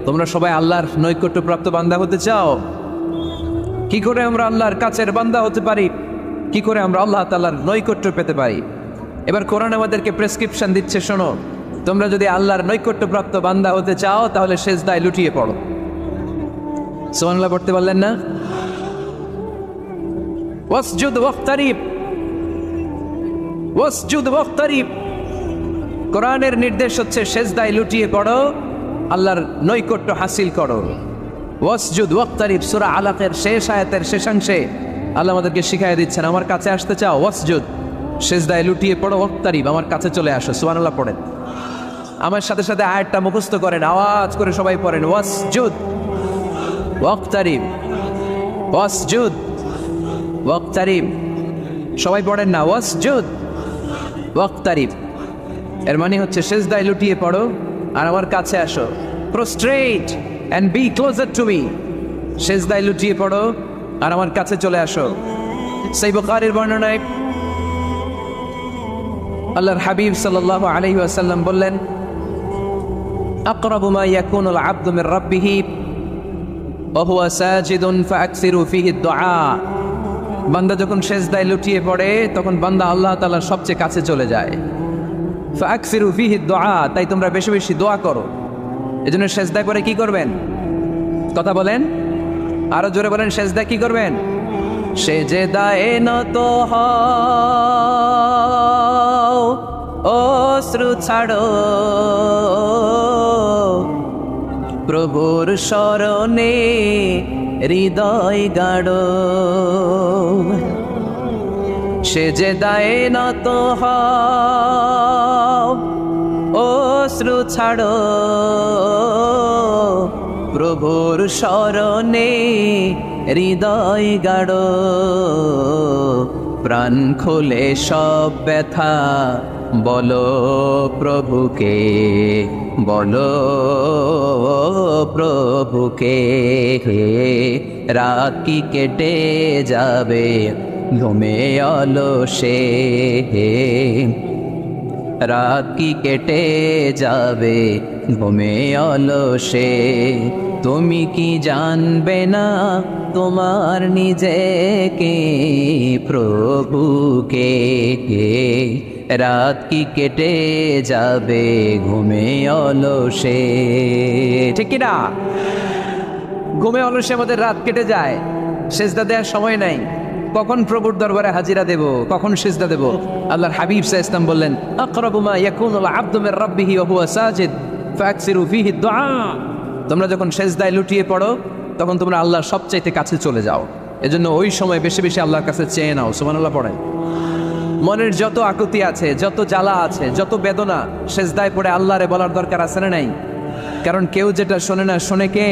তোমরা সবাই আল্লাহর নৈকট্যপ্রাপ্ত বান্দা হতে চাও? কি করে আমরা আল্লাহর কাছের বান্দা হতে পারি? কি করে আমরা আল্লাহ তাআলার নৈকট্য পেতে পারি? এবার কোরআন আমাদেরকে প্রেসক্রিপশন দিচ্ছে, শোনো, তোমরা যদি আল্লাহর নৈকট্যপ্রাপ্ত বান্দা হতে চাও তাহলে সেজদায় লুটিয়ে পড়ো। সুবহানাল্লাহ পড়তে পারলেন না? ওয়াসজুদ ওয়াক্তারিব, ওয়াসজুদ ওয়াক্তারিব। কোরআনের নির্দেশ হচ্ছে সেজদায় লুটিয়ে পড়ো, আল্লাহর নৈকট্য হাসিল করো। ওয়াসজুদ ওয়াক্তারিব, সূরা আলাকের শেষ আয়াতের শেষাংশে আল্লাহ আমাদেরকে শিখাইয়া দিচ্ছেন, আমার কাছে আসতে চাও, ওয়াসজুদ, সেজদায় লুটিয়ে পড়ো, ওয়াক্তারিব, আমার কাছে চলে আসো। সুবহানাল্লাহ পড়েন, আমার সাথে সাথে আয়াতটা মুখস্থ করেন, আওয়াজ করে সবাই পড়েন, ওয়াসজুদ ওয়াক্তারিব, ওয়াসজুদ ওয়াক্তারিব। সবাই পড়েন না, ওয়াসজুদ ওয়াক্তারিব। এর মানে হচ্ছে সেজদায় লুটিয়ে পড়ো আর আমার কাছে আসো। Prostrate and be closer to me. সেজদায় লুটিয়ে পড়ো আর আমার কাছে চলে আসো। সেই বুখারীর বর্ণনায় আল্লাহর হাবিব সাল্লাল্লাহু আলাইহি ওয়াসাল্লাম বললেন, আকরাবু মা ইয়াকুনুল আবদু মির রাব্বিহি ওয়া হুয়া সাজিদুন ফাআকসিরু ফীহি দুআ। বান্দা যখন সেজদায় লুটিয়ে পড়ে তখন বান্দা আল্লাহ তাআলার সবচেয়ে কাছে চলে যায়। ফাআকসিরু ফীহি দুআ, তাই তোমরা বেশি বেশি দোয়া করো। এজন্য সেজদায় পড়ে কি করবেন? কথা বলেন, আরো জোরে বলেন, সেজদায় কি করবেন? সেজদায়ে নত হও, অশ্রু ছাড়ো, প্রভুর শরণে হৃদয় গাড়ো। সেজদায়ে নত হও, অশ্রু ছাড়ো, প্রভুর শরণে হৃদয় গাড়ো। প্রাণ খুলে সব ব্যথা বলো প্রভুকে, বলো প্রভুকে। রাত কি কেটে যাবে ঘুমে অলসে, রাত কি কেটে যাবে ঘুমে অলসে। তুমি কি জানবে না তোমার নিজেকে, প্রভুকে। রাত কি কেটে যাবে ঘুমে অলসে। ঠিক কি না? ঘুমে অলসে আমাদের রাত কেটে যায়, সেজদা দেওয়ার সময় নাই। কখন প্রভুর দরবারে হাজিরা দেব, কখন সিজদা দেব? আল্লাহর হাবিব সাল্লাল্লাহু আলাইহি ওয়াসাল্লাম বললেন, আকরাবু মা ইয়াকুনুল আবদু মির রাব্বিহি ওয়া হুয়া সাজিদ ফাআকসিরু ফীহি দুআ। তোমরা যখন সেজদায় লুটিয়ে পড়ো তখন তোমরা আল্লাহর সবচাইতে কাছে চলে যাও। এজন্য ওই সময় বেশি বেশি আল্লাহর কাছে চেয়ে নাও। সুবহানাল্লাহ পড়েন। মনের যত আকুতি আছে, যত জ্বালা আছে, যত বেদনা, সেজদায় পড়ে আল্লাহরে বলার দরকার আছে না নাই? কারণ কেউ যেটা শোনে না, শোনে কে?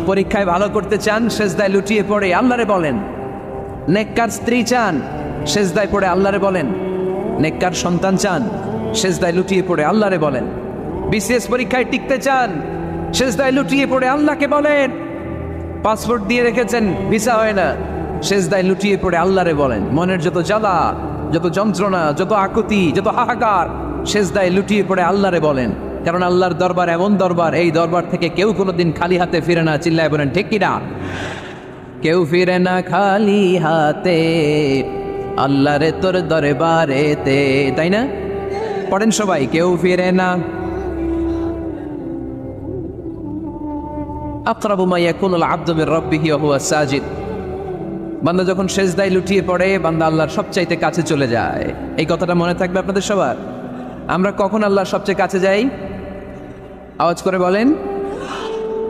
পরীক্ষায় ভালো করতে চান, সেজদায় লুটিয়ে পড়ে আল্লাহরে বলেন। নেককার স্ত্রী চান, সেজদায় পড়ে আল্লাহরে বলেন। নেককার সন্তান চান, সেজদায় লুটিয়ে পড়ে আল্লাহরে বলেন। বিসিএস পরীক্ষায় টিকতে চান, সেজদায় লুটিয়ে পড়ে আল্লাহকে বলেন। পাসপোর্ট দিয়ে রেখেছেন, ভিসা হয় না, সেজদায় লুটিয়ে পড়ে আল্লাহরে বলেন। মনের যত জ্বালা, যত যন্ত্রণা, যত আকুতি, যত হাহাকার, সেজদায় লুটিয়ে পড়ে আল্লাহরে বলেন। কারণ আল্লাহর দরবার এমন দরবার, এই দরবার থেকে কেউ কোনোদিন খালি হাতে ফিরে না। চিল্লায় বলেন ঠিক কিনা? কেউ ফিরে না খালি হাতে আল্লাহরে তোর দরবারেতে, তাই না? পড়েন সবাই, কেউ ফিরে না। আকরাবু মা ইয়াকুনুল আবদু মির রাব্বিহি ওয়া হুয়া সাজিদ। বান্দা যখন সেজদায় লুটিয়ে পড়ে বান্দা আল্লাহর সবচাইতে কাছে চলে যায়। এই কথাটা মনে থাকবে আপনাদের সবার। আমরা কখন আল্লাহর সবচেয়ে কাছে যাই? আওয়াজ করে বলেন,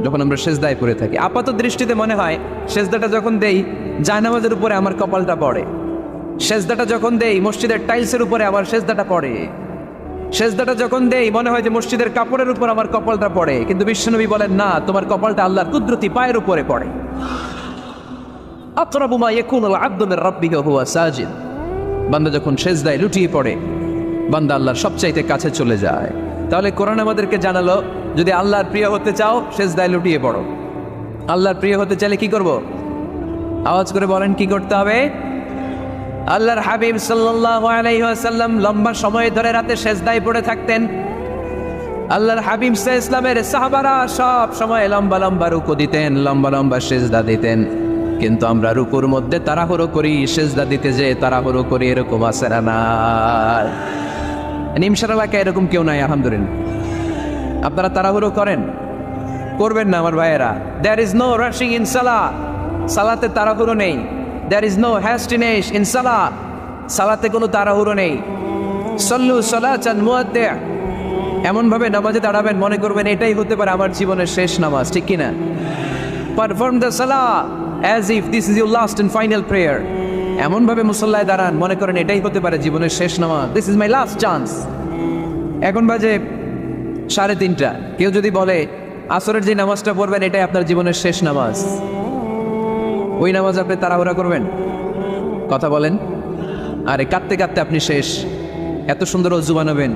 যখন আমরা সেজদায় পড়ে থাকি। আপাত দৃষ্টিতে মনে হয় সেজদাটা যখন দেই জায়নামাজের উপরে আমার কপালটা পড়ে, সেজদাটা যখন দেই মসজিদের টাইলসের উপরে আমার সেজদাটা পড়ে, সেজদাটা যখন দেই মনে হয় যে মসজিদের কাপড়ের উপর আমার কপালটা পড়ে। কিন্তু বিশ্বনবী বলেন না, তোমার কপালটা আল্লাহর কুদরতি পায়ের উপরে পড়ে। আকরাবু মা ইয়াকুনুল আবদু মির রাব্বিহি ওয়া হুয়া সাজিদ। বান্দা যখন সেজদায় লুটিয়ে পড়ে, বান্দা আল্লাহর সবচাইতে কাছে চলে যায়। তাহলে কোরআন আমাদেরকে জানালো, যদি আল্লাহর প্রিয় হতে চাও সেজদায় লুটিয়ে পড়ো। আল্লাহর প্রিয় হতে চাইলে কি করব? আওয়াজ করে বলেন, কি করতে হবে? আল্লাহর হাবিব সাল্লাল্লাহু আলাইহি ওয়াসাল্লাম লম্বা সময় ধরে রাতে সেজদায় পড়ে থাকতেন। আল্লাহর হাবিব সাল্লাল্লাহু আলাইহি ওয়াসাল্লামের সাহাবারা সব সময় লম্বা লম্বা রুকু দিতেন, লম্বা লম্বা সেজদা দিতেন। কিন্তু আমরা রুকুর মধ্যে তাড়াহুড়ো করি, সেজদা দিতে যে তাড়াহুড়ো করি, এরকম আছে না? নিমসার এলাকায় এরকম কেউ নাই আলহামদুলিল্লাহ। আপনারা তাড়াহুড়ো করেন? করবেন না আমার ভাইয়েরা। There is no rushing in সালাহ। সালাতে তাড়াহুড়ো নেই। There is no hastiness in সালাহ। সালাতে কোনো তাড়াহুড়ো নেই। সল্লু সালাতান মুআদ্দিআ। এমনভাবে নামাজে দাঁড়াবেন মনে করবেন এটাই হতে পারে আমার জীবনের শেষ নামাজ, ঠিক কিনা? পারফর্ম দ্য সালাহ as if this is your last and final prayer. এমনভাবে মুসল্লায় দাঁড়ান মনে করেন এটাই হতে পারে জীবনের শেষ নামাজ। This is my last chance. এখন বাজে 3:30। কেউ যদি বলে আসরের যে নামাজটা পড়বেন এটাই আপনার জীবনের শেষ নামাজ, ওই নামাজ আপনি তাড়াহুড়া করবেন? কথা বলেন। আরে কাঁদতে কাঁদতে আপনি শেষ। এত সুন্দর অজু বানাবেন,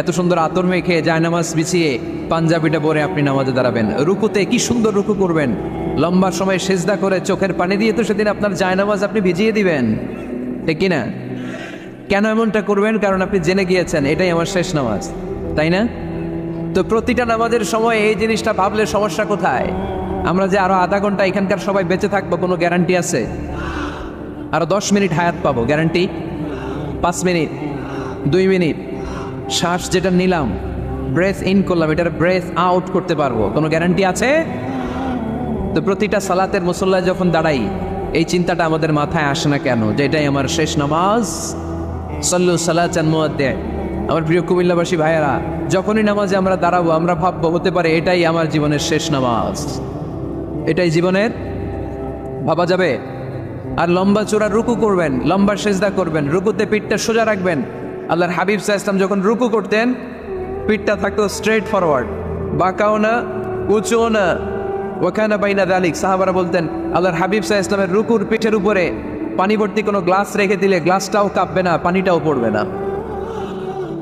এত সুন্দর আতর মেখে জায়নামাজ বিছিয়ে পাঞ্জাবিটা পরে আপনি নামাজে দাঁড়াবেন। রুকুতে কি সুন্দর রুকু করবেন, লম্বা সময় সেজদা করে চোখের পানি দিয়ে তো সেদিন আপনার জায়নামাজ আপনি ভিজিয়ে দিবেন, ঠিক কিনা? কেন এমনটা করবেন? কারণ আপনি জেনে গিয়েছেন এটাই আমার শেষ নামাজ, তাই না? তো প্রতিটা নামাজের সময় এই জিনিসটা ভাবলে সমস্যা কোথায়? আমরা যে আরো আধা ঘন্টা এখানকার সবাই বেঁচে থাকবো কোনো গ্যারান্টি আছে? আরো 10 মিনিট হায়াত পাবো, গ্যারান্টি? 5 মিনিট, 2 মিনিট শ্বাস যেটা নিলাম, ব্রেথ ইন করলাম, এটার ব্রেথ আউট করতে পারবো, কোনো গ্যারান্টি আছে? তো প্রতিটা সালাতের মুসল্লায় যখন দাঁড়াই এই চিন্তাটা আমাদের মাথায় আসে না কেন যে এটাই আমার শেষ নামাজ? সল্লু সালাতান মুআদ্দিআ। আমার প্রিয় কুমিল্লাবাসী ভাইয়েরা, যখনই নামাজে আমরা দাঁড়াবো আমরা ভাববো হতে পারে এটাই আমার জীবনের শেষ নামাজ। এটাই জীবনের, ভাবা যাবে? আর লম্বা চূড়া রুকু করবেন, লম্বা সেজদা করবেন, রুকুতে পিঠটা সোজা রাখবেন। আল্লাহর হাবিব সাল্লাল্লাহু আলাইহি ওয়াসাল্লাম যখন রুকু করতেন পিঠটা থাকতো স্ট্রেট ফরওয়ার্ড, বাঁকাও না উঁচুও না। ওয়াকানা বাইনা যালিক। সাহাবারা বলতেন আল্লাহর হাবিব সাল্লাল্লাহু আলাইহি ওয়াসাল্লামের রুকুর পিঠের উপরে পানি ভর্তি কোনো গ্লাস রেখে দিলে গ্লাসটাও কাঁপবে না, পানিটাও পড়বে না।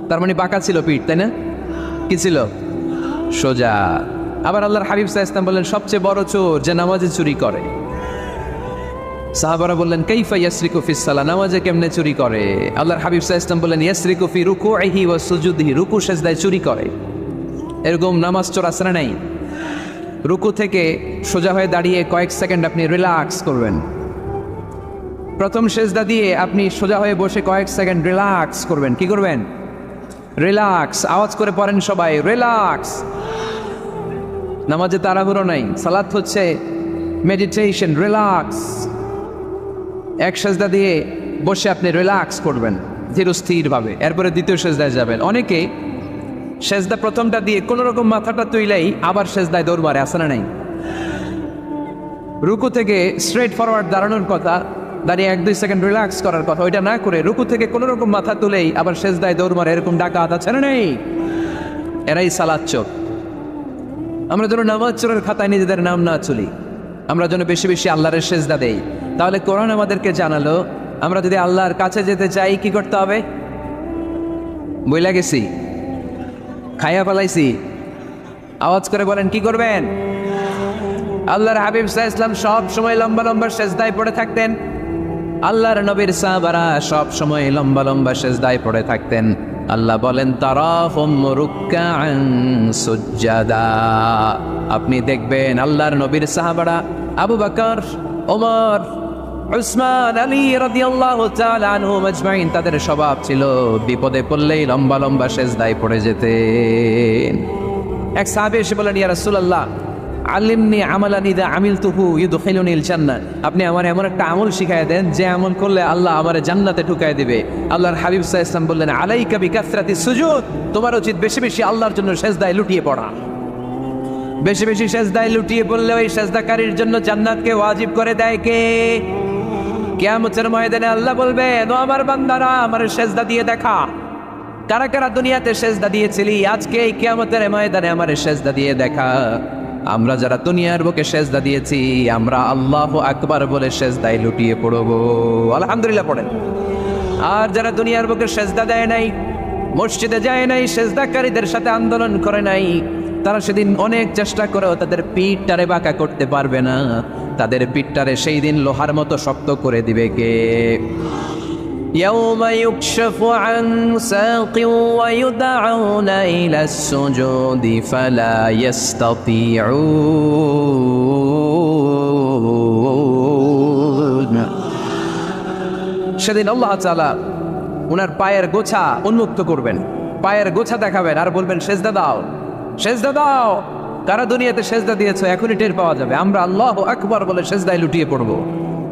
তার মানে বাঁকা ছিল পিঠ, তাই না? কি ছিল? সোজা। আবার আল্লাহর হাবিব সাল্লাল্লাহু আলাইহি ওয়াসাল্লাম বললেন সবচেয়ে বড় চোর যে নামাজে চুরি করে। সাহাবারা বললেন কাইফা ইয়াসরিকু ফিস সালাহ, নামাজে কেমনে চুরি করে? আল্লাহর হাবিব সাল্লাল্লাহু আলাইহি ওয়াসাল্লাম বললেন ইয়াসরিকু ফি রুকুইহি ওয়া সুজুদিহি, রুকু সেজদায় চুরি করে। এরকম নামাজ চোর আছে না নাই? রুকু থেকে সোজা হয়ে দাঁড়িয়ে কয়েক সেকেন্ড আপনি রিল্যাক্স করবেন। প্রথম সেজদা দিয়ে আপনি সোজা হয়ে বসে কয়েক সেকেন্ড রিল্যাক্স করবেন। কি করবেন? রিল্যাক্স। আওয়াজ করে পড়েন সবাই, রিল্যাক্স। নামাজে তাড়াহুড়ো নাই, সালাত হচ্ছে মেডিটেশন, রিল্যাক্স। এক সেজদা দিয়ে বসে আপনি রিল্যাক্স করবেন ধীরস্থিরভাবে, এরপরে দ্বিতীয় সেজদায় যাবেন। অনেকে সেজদা প্রথমটা দিয়ে কোনো রকম মাথাটা তুইলেই আবার সেজদায় দৌড় মারে, আসে না নাই? রুকু থেকে স্ট্রেট ফরওয়ার্ড দাঁড়ানোর কথা, দাঁড়িয়ে 1-2 সেকেন্ড রিল্যাক্স করার কথা, ওইটা না করে রুকু থেকে কোনো রকম মাথা তুলেই আবার সেজদায় দৌড় মারে, এরকম ডাকাত আছে না নাই? এরাই সালাত চোর। আমরা যেন নামাজ চোরের খাতায় নিজেদের নাম না চলি, আমরা যেন বেশি বেশি আল্লাহর সেজদা দেই। তাহলে কোরআন আমাদেরকে জানালো আমরা যদি আল্লাহর কাছে যেতে চাই কি করতে হবে? বইলা গেছি, খাইয়া ফেলাইছি? আওয়াজ করে বলেন কি করবেন? আল্লাহর হাবিব সাল্লাল্লাহু আলাইহি ওয়াসাল্লাম সব সময় লম্বা লম্বা সেজদায় পড়ে থাকতেন। আল্লাহর নবীর সাহাবারা সব সময় লম্বা লম্বা সেজদায় পড়ে থাকতেন। আল্লাহ বলেন তারাহুম রুকআন সুজদা। আপনি দেখবেন আল্লাহর নবীর সাহাবারা আবু বকর, ওমর, উসমান, আলী রাদিয়াল্লাহু তাআলা আনহুম আজমাইন, তাদের স্বভাব ছিল বিপদে পড়লেই লম্বা লম্বা সেজদায় পড়ে যেতেন। এক সাহাবী এসে বলেন ইয়া রাসূলুল্লাহ আল্লিমনি আমালান ইযা আমিলতুহু ইউদখিলুনিল জান্নাহ, আপনি আমার এমন একটা আমল শিখায় দেন যে আমল করলে আল্লাহ আমারে জান্নাতে ঢুকায় দিবে। আল্লাহর হাবিব সাল্লাল্লাহু আলাইহি ওয়াসাল্লাম বললেন আলাইকা বিকাসরাতিস সুজুদ, তোমার উচিত বেশি বেশি আল্লাহর জন্য সেজদায় লুটিয়ে পড়া। বেশি বেশি সেজদায় লুটিয়ে পড়লে ওই সেজদাকারীর জন্য জান্নাতকে ওয়াজিব করে দেয় কে? কিয়ামতের ময়দানে আল্লাহ বলবেন, ও আমার বান্দারা, আমার সেজদা দিয়ে দেখা। কারা কারা দুনিয়াতে সেজদা দিয়েছিলি, আজকে এই কিয়ামতের ময়দানে আমার সেজদা দিয়ে দেখা। আমরা যারা দুনিয়ার বুকে সেজদা দিয়েছি, আমরা আল্লাহু আকবার বলে সেজদায় লুটিয়ে পড়ব, আলহামদুলিল্লাহ পড়েন। আর যারা দুনিয়ার বুকে সেজদা দেয় নাই, মসজিদে যায় নাই, সেজদাকারীদের সাথে আন্দোলন করে নাই, তারা সেদিন অনেক চেষ্টা করেও তাদের পিঠটারে বাঁকা করতে পারবে না। তাদের পিঠটারে সেই দিন লোহার মতো শক্ত করে দিবে কে? يوم يكشف عن ساق ويدعون إلى السجود فلا يستطيعون। সেদিন আল্লাহ তাআলা ওনার পায়ের গোছা উন্মুক্ত করবেন, পায়ের গোছা দেখাবেন আর বলবেন, সেজদা দাও, সেজদা দাও। কারা দুনিয়াতে সেজদা দিয়েছো এখনই টের পাওয়া যাবে। আমরা আল্লাহু আকবার বলে সেজদায় লুটিয়ে পড়বো।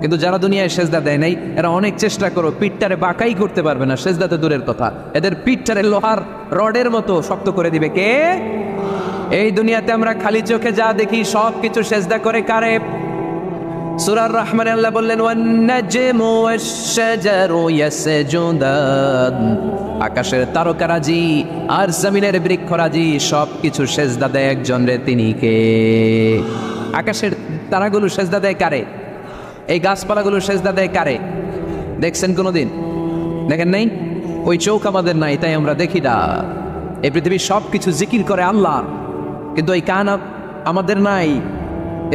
কিন্তু যারা দুনিয়ায় সেজদা দেয় নাই, এরা অনেক চেষ্টা করো, পিঠটারে বাঁকাই করতে পারবে না। সেজদাতে দূরের কথা, এদের পিঠটারে লোহার রডের মতো শক্ত করে দিবে কে? এই দুনিয়াতে আমরা খালি চোখে যা দেখি সব কিছু সেজদা করে কারে? সূরা রহমানে আল্লাহ বললেন, ওয়ান নাজমু ওয়াশ-শাজারু ইয়াসজুদান। আকাশের তারকারাজি আর জমিনের বৃক্ষরাজি সব কিছু সেজদা দেয় একজন রে, তিনি কে? আকাশের তারাগুলো সেজদা দেয় কারে? এই গাছপালাগুলো সেজদা দেয় কারে? দেখছেন কোনোদিন? দেখেন নাই? ওই চোখ আমাদের নাই, তাই আমরা দেখি না। এই পৃথিবীর সব কিছু জিকির করে আল্লাহ, কিন্তু ওই কান আমাদের নাই,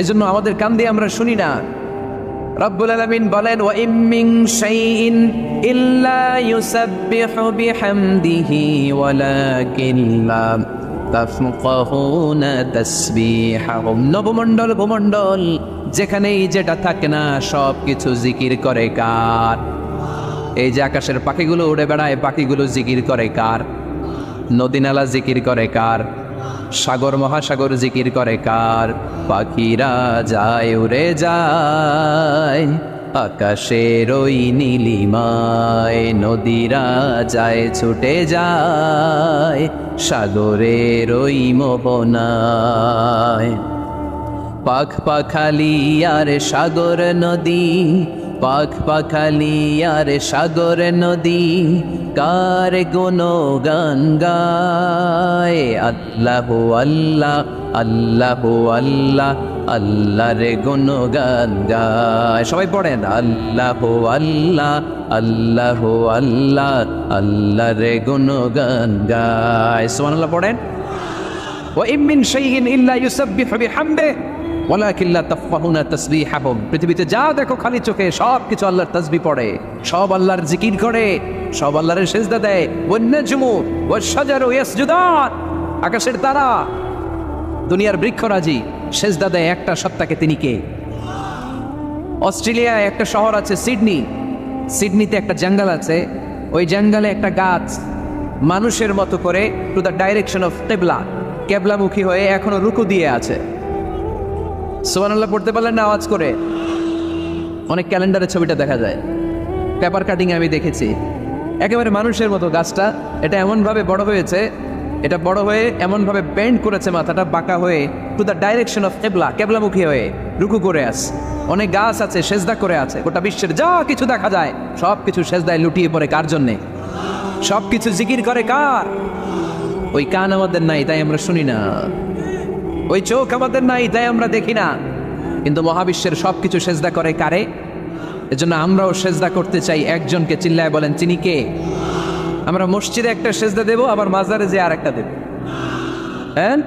এজন্য আমাদের কান দিয়ে আমরা শুনি না। রব্বুল আলামিন বলেন, ওয়া ইম মিন শাইইন ইল্লা ইউসাব্বিহু বিহামদিহি ওয়ালাকিন লা তাফকাহুনা তাসবিহাহুম। নবমণ্ডল ভূমণ্ডল যেখানেই যেটা থাকে না, সব কিছু জিকির করে কার? এই যে আকাশের পাখিগুলো উড়ে বেড়ায়, পাখিগুলো জিকির করে কার? নদী নালা জিকির করে কার? সাগর মহাসাগর জিকির করে কার? পাখিরা যায় উড়ে যায় আকাশের ওই নীলিমায়, নদীরা যায় ছুটে যায় সাগরের ওই মোহনায়। পাখ পাখালি আর সাগর নদী, পাখ পাখালি আর সাগর নদী, কার গুণগান গায়? আল্লাহু আল্লাহ, আল্লাহু আল্লাহ, আল্লাহর গুণগান গায়। সবাই পড়েন, আল্লাহু আল্লাহ, আল্লাহু আল্লাহ, আল্লাহর গুণগান গায়। সুবহানাল্লাহ পড়েন। ওয়া ইম মিন শাইইন ইল্লা ইউসাব্বিহু বিহামদিহি ওয়ালাকিন লা তাফকাহুনা তাসবিহাহুম। পৃথিবীতে যা দেখো খালি চোখে সব কিছু আল্লাহর তাসবিহ পড়ে, সব আল্লাহর জিকির করে, সব আল্লাহর সেজদা দেয়। ওয়ান নাজমু ওয়াশ-শাজারু ইয়াসজুদান। আকাশের তারা, দুনিয়ার বৃক্ষরাজি সেজদা দেয় একটা সত্তাকে, তিনি কে? অস্ট্রেলিয়ায় একটা শহর আছে সিডনি, সিডনিতে একটা জঙ্গল আছে, ওই জঙ্গলে একটা গাছ মানুষের মতো করে টু দ্য ডাইরেকশন অফ কিবলা, কেবলামুখী হয়ে এখনো রুকু দিয়ে আছে। সুবহানাল্লাহ পড়তে পারলেন না আওয়াজ করে? অনেক ক্যালেন্ডারে ছবিটা দেখা যায়, পেপার কাটিং আমি দেখেছি। একেবারে মানুষের মতো গাছটা, এটা এমনভাবে বড় হয়েছে, এটা বড় হয়ে এমনভাবে বেন্ড করেছে, মাথাটা বাঁকা হয়ে টু দ্য ডাইরেকশন অফ কিবলা, কেবলামুখী হয়ে রুকু করে আছে। অনেক গাছ আছে সেজদা করে আছে। গোটা বিশ্বের যা কিছু দেখা যায় সব কিছু সেজদায় লুটিয়ে পড়ে কার জন্যে? সব কিছু জিকির করে কার? ওই কান আমাদের নাই, তাই আমরা শুনি না। ওই চোখ আমাদের নাই, তাই আমরা দেখি না। কিন্তু মহাবিশ্বের সবকিছু সেজদা করে কারে? এজন্য আমরাও সেজদা করতে চাই একজনকে। চিল্লায় বলেন, তিনি কে? আমরা মসজিদে একটা সেজদা দেব, আবার মাজারে যে আর একটা দেব। হ্যাঁ,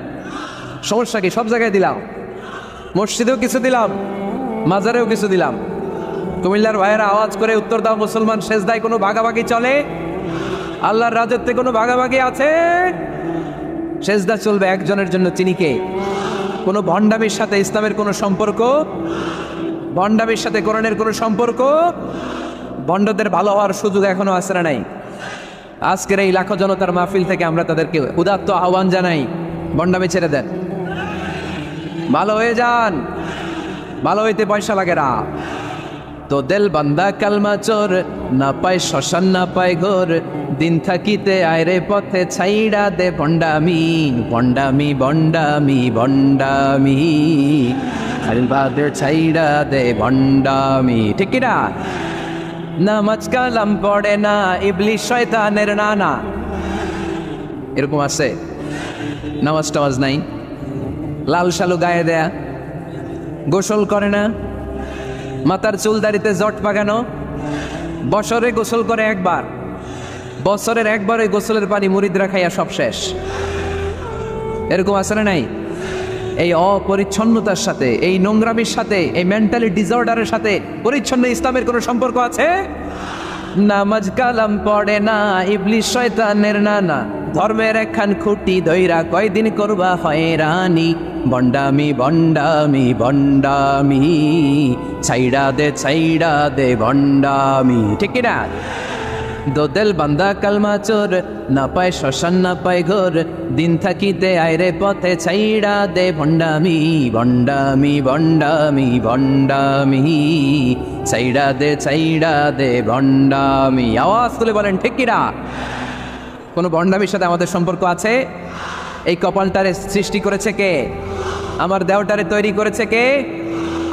সমস্যা কি? সব জায়গায় দিলাম, মসজিদেও কিছু দিলাম, মাজারেও কিছু দিলাম। কুমিল্লার ভাইয়েরা আওয়াজ করে উত্তর দাও, মুসলমান সেজদায় কোনো ভাগাভাগি চলে? আল্লাহর রাজত্বে কোনো ভাগাভাগি আছে? সেজদা চলবে একজনের জন্য, তিনি কে? কোনো ভণ্ডামির সাথে ইসলামের কোনো সম্পর্ক? ভণ্ডামির সাথে কোরআনের কোনো সম্পর্ক? ভণ্ডদের ভালো হওয়ার সুযোগ এখনো আছে না নাই? আজকের এই লাখো জনতার মাহফিল থেকে আমরা তাদেরকে উদাত্ত আহ্বান জানাই, ভণ্ডামি ছেড়ে দেন, ভালো হয়ে যান। ভালো হইতে পয়সা লাগে না, তো দেল বান্দা কালমা চোর, না পায় শ্মশান না পায় ঘোর, দিন থাকিতে আয়রে পথে ছাইড়া দে ভণ্ডামি, ভণ্ডামি ভণ্ডামি ভণ্ডামি, আলবাদে ছাইড়া দে ভণ্ডামি। ঠিক কিনা? নামাজ কালাম পড়ে না, ইবলিশ শয়তানের নানা। এরকম আছে, নামাজ টামাজ নাই, লাল শালু গায়ে দেয়া, গোসল করে না, মাথার চুল দাড়িতে জট পাকানো, বছরে গোসল করে একবার, বছরের একবারে গোসলের পানি মুরিদরা খাইয়া সব শেষ। এরকম আছে না নাই? এই অপরিচ্ছন্নতার সাথে, এই নোংরামির সাথে, এই মেন্টালি ডিসঅর্ডারের সাথে পরিচ্ছন্ন ইসলামের কোনো সম্পর্ক আছে? নামাজ কালাম পড়ে না, ইবলিশ শয়তানের নানা, ধর্মের একখান খুঁটি ধইরা কয়দিন করবা হয়রানি, ভণ্ডামি ভণ্ডামি ভণ্ডামি, ছাইড়া দে ভণ্ডামি। ঠিক না? দোদেল বান্দা কালমা চোর, না পায় শ্মশান না পায় ঘোর, দিন থাকিতে আয়রে পথে ছাইড়া দে ভণ্ডামি, ভণ্ডামি ভণ্ডামি ভণ্ডামি, ছাইড়া দে ভণ্ডামি। আওয়াজ তুলে বলেন ঠিক কিনা? কোনো ভণ্ডামির সাথে আমাদের সম্পর্ক আছে? এই কপালটারে সৃষ্টি করেছে কে? আমার দেহটারে তৈরি করেছে কে?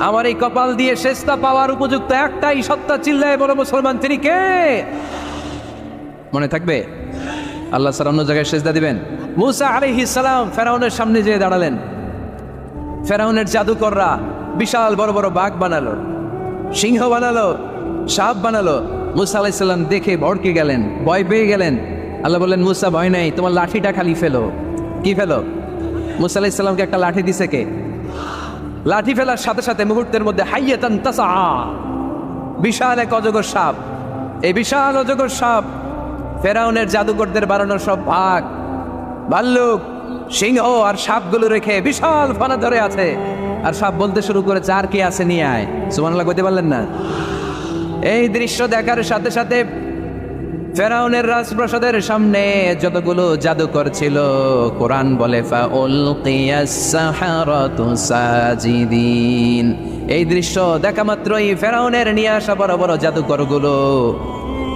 আমার এই কপাল দিয়ে শেষটা পাওয়ার উপযুক্ত একটাই সত্তা, চিল্লায় বড় মুসলমান, তিনি কে? মনে থাকবে? আল্লাহ ছাড়া অন্য জায়গায় সেজদা দিবেন? মুসা আলাইহিস সালাম ফেরাউনের সামনে যেয়ে দাঁড়ালেন। ফেরাউনের জাদুকররা বিশাল বড় বড় বাঘ বানালো, সিংহ বানালো, সাপ বানালো। মুসা আলাইহিস সালাম দেখে ভড়কে গেলেন, ভয় পেয়ে গেলেন। আল্লাহ বললেন, মুসা ভয় নাই, তোমার লাঠিটা খালি ফেলো। কি ফেলো? মুসা আলাইহিস সালামকে একটা লাঠি দিছে কে? লাঠি ফেলার সাথে সাথে মুহূর্তের মধ্যে হাইয়াতান তাসা, বিশাল এক অজগর সাপ। এই বিশাল অজগর সাপ ফেরাউনের জাদুকরদের বানানো সব বাঘ, ভাল্লুক, সিংহ আর সাপগুলো রেখে বিশাল ফানা ধরে আছে। আর সাপ বলতে শুরু করেছে, আর কি আছে নিয়ে আয়। সুবহানাল্লাহ কইতে পারলেন না? এই দৃশ্য দেখার সাথে সাথে ফেরাউনের রাজপ্রাসাদের সামনে যতগুলো জাদুকর ছিল, কোরআন বলে ফাউলকিয়াস সাহারাতু সাজিদিন। এই দৃশ্য দেখা মাত্রই ফেরাউনের নিয়ে আসা বড় বড় জাদুকরগুলো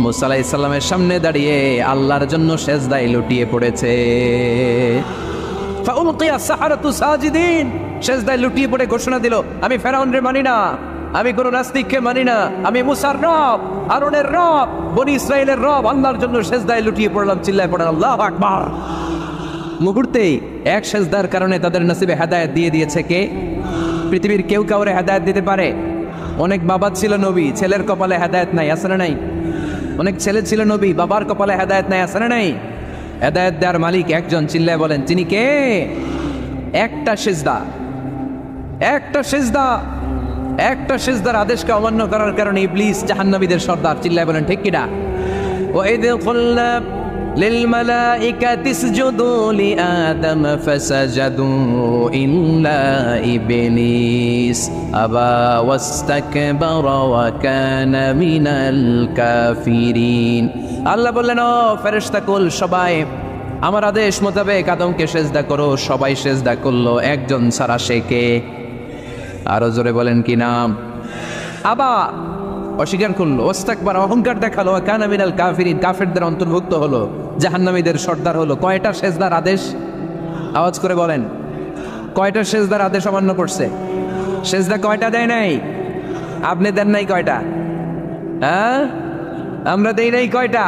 মুসা আলাইহিস সালামের সামনে দাঁড়িয়ে আল্লাহর জন্য সেজদায় লুটিয়ে পড়েছে। ফাউলকিয়াস সাহারাতু সাজিদিন, সেজদায় লুটিয়ে পড়ে ঘোষণা দিল, আমি ফেরাউনরে মানি না, আমি কোন নাস্তিককে মানি না, আমি মুসার রব, হারুনের রব, বনি ইসরাইলের রব, আল্লাহর জন্য সেজদায় লুটিয়ে পড়লাম। চিল্লায় পড়েন আল্লাহু আকবার। মুহূর্তেই এক সেজদার কারণে তাদের নসিবে হেদায়েত দিয়ে দিয়েছে কে? পৃথিবীর কেউ কাউরে হেদায়েত দিতে পারে? অনেক বাবা ছিল নবী, ছেলের কপালে হেদায়েত নাই, আছে না নাই? অনেক ছেলে ছিল নবী, বাবার কপালে হেদায়েত নাই, আছে না নাই? হেদায়েত দেওয়ার মালিক একজন, চিল্লায় বলেন তিনি কে? একটা সেজদা, একটা সেজদা, একটা সেজদার আদেশকে অমান্য করার কারণে ইবলিস জাহান্নামীদের সর্দার। চিল্লায় বলেন ঠিক কিনা? ওয়াইদ কুলনা লিল মালাইকাতি ইসজুদু লিআদম ফাসাজাদু ইল্লা ইবলিস আবা ওয়াস্তাকবারা ওয়া কানা মিনাল কাফিরিন। আল্লাহ বললেন, ও ফেরেশতাকুল সবাই আমার আদেশ মোতাবেক আদমকে সেজদা করো। সবাই সেজদা করলো, একজন ছাড়া, সে কে? আরো জোরে বলেন কি নাম? আবা, অস্বীকার করলো, ওয়াস্তাকবার, অহংকার দেখালো, কানা মিনাল কাফিরিন, কাফেরদের অন্তর্ভুক্ত হলো, জাহান্নামীদের সর্দার হলো। কয়টা সেজদার আদেশ? আওয়াজ করে বলেন, কয়টা সেজদার আদেশ অমান্য করছে? সেজদা কয়টা দেয় নাই? আপনি দেন নাই কয়টা? হ্যাঁ, আমরা দেই নাই কয়টা?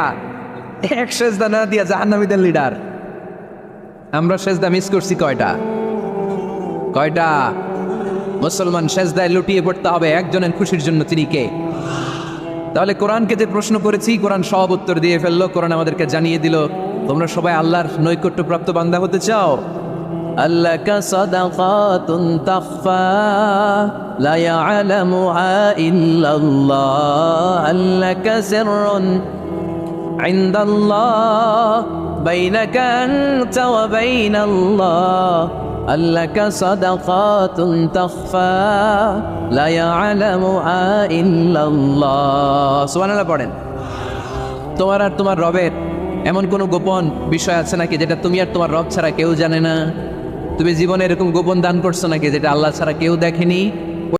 এক সেজদা না দিয়া জাহান্নামীদের লিডার। আমরা সেজদা মিস করছি কয়টা? কয়টা? মুসলমান সেজদায় লুটিয়ে পড়তে হবে একজনের খুশির জন্য, তিনি কে? তাহলে কোরআনকে যে প্রশ্ন করেছি, কোরআন সব উত্তর দিয়ে ফেললো। কোরআন আমাদেরকে জানিয়ে দিল, তোমরা সবাই আল্লাহর নৈকট্যপ্রাপ্ত বান্দা হতে চাও? আল্লাকা সাদাকাতুন তাখফা লা ইয়ালামুহা ইল্লাল্লাহ, আল্লাকা সিররুন ইনদাল্লাহ বাইনাকা আনতা ওয়া বাইনাল্লাহ, আল্লাকা সাদাকাতুন তাখফা লা ইয়ালামুহা ইল্লাল্লাহ। সুবহানাল্লাহ পড়েন। তোমার আর তোমার রবের এমন কোনো গোপন বিষয় আছে নাকি যেটা তুমি আর তোমার রব ছাড়া কেউ জানে না? তুমি জীবনে এরকম গোপন দান করছো নাকি যেটা আল্লাহ ছাড়া কেউ দেখেনি?